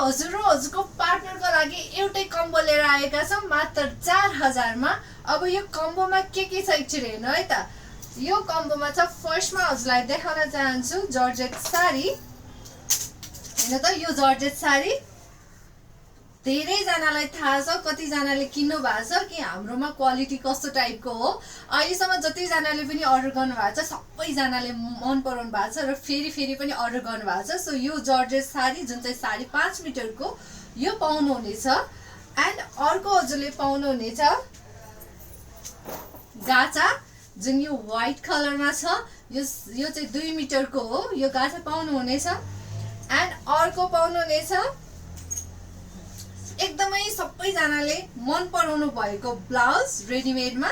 हजुर र हजुरको पार्टनरको लागि एउटै कम्बो लिएर आएका छौँ मात्र 4000 मा। अब यो कम्बोमा के छ एकचोटि हेर्नु है त। यो कम्बोमा छ फर्स्टमा हजुरलाई देखाउन चाहन्छु जर्जेट साडी। हैन त यो जर्जेट साडी धेरैजनालाई थाहा छ, कतिजनाले किन्नु भएको छ कि हाम्रोमा क्वालिटी कस्तो टाइपको हो। अहिलेसम्म जतिजनाले पनि अर्डर गर्नुभएको छ सबैजनाले मन पराउनु भएको छ र फेरि पनि अर्डर गर्नुभएको छ। सो यो जर्जेट साडी जुन चाहिँ 5.5 मिटरको यो पाउनुहुनेछ। एन्ड अर्को हजुरले पाउनुहुनेछ गाचा जुन यो व्हाइट कलरमा छ। यो चाहिँ 2 मिटरको हो, यो गाचा पाउनुहुनेछ। एन्ड अर्को पाउनुहुनेछ एकदमै सबैजनाले मन पराउनु भएको ब्लाउज रेडीमेडमा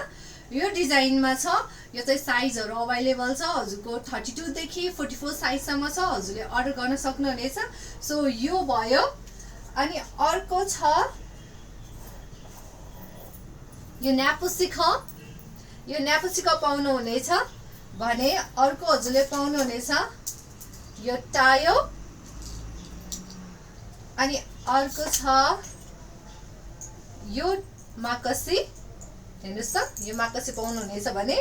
यो डिजाइनमा छ। यो चाहिँ साइजहरू अभाइलेबल छ हजुरको 32 देखि 44 साइजसम्म छ, हजुरले अर्डर गर्न सक्नुहुनेछ। सो यो भयो। अनि अर्को छ यो न्यापुसिख। यो न्यापुसिख पाउनुहुनेछ भने अर्को हजुरले पाउनुहुनेछ यो टायो। अनि अर्को छ यो माकसी। हेर्नुहोस् त यो माकसी पाउनुहुनेछ भने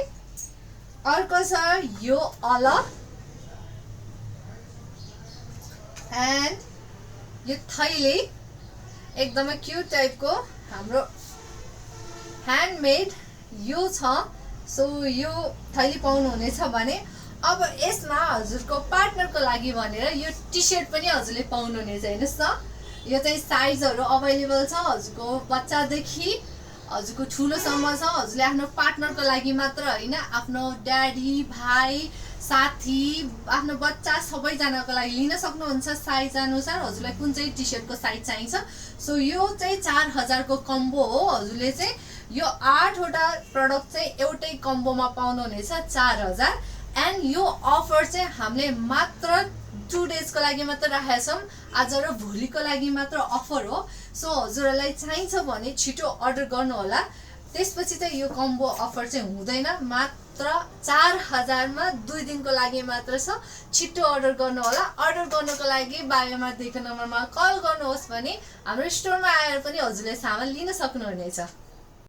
अर्को छ यो अल। एन्ड यो थैली एकदमै क्युट टाइपको हाम्रो ह्यान्डमेड यो छ। सो यो थैली पाउनुहुनेछ भने अब यसमा हजुरको पार्टनरको लागि भनेर यो टी सर्ट पनि हजुरले पाउनुहुनेछ। हेर्नुहोस् त यो चाहिँ साइजहरू अभाइलेबल छ हजुरको बच्चादेखि हजुरको ठुलोसम्म छ। हजुरले आफ्नो पार्टनरको लागि मात्र होइन, आफ्नो ड्याडी भाइ साथी आफ्नो बच्चा सबैजनाको लागि लिन सक्नुहुन्छ साइज अनुसार हजुरलाई कुन चाहिँ टी सर्टको साइज चाहिन्छ। सो यो चाहिँ 4000 को कम्बो हो। हजुरले चाहिँ यो 8 वटा प्रडक्ट चाहिँ एउटै कम्बोमा पाउनुहुनेछ 4000। एन्ड यो अफर चाहिँ हामीले मात्र 2 डेजको लागि मात्र राखेका छौँ, आज र भोलिको लागि मात्र अफर हो। सो हजुरहरूलाई चाहिन्छ भने छिटो अर्डर गर्नु होला, त्यसपछि चाहिँ यो कम्बो अफर चाहिँ हुँदैन। मात्र 4000 मा 2 दिनको लागि मात्र छ, छिटो अर्डर गर्नु होला। अर्डर गर्नको लागि बायोमा दिएको नम्बरमा कल गर्नुहोस् भने हाम्रो स्टोरमा आएर पनि हजुरले सामान लिन सक्नुहुनेछ।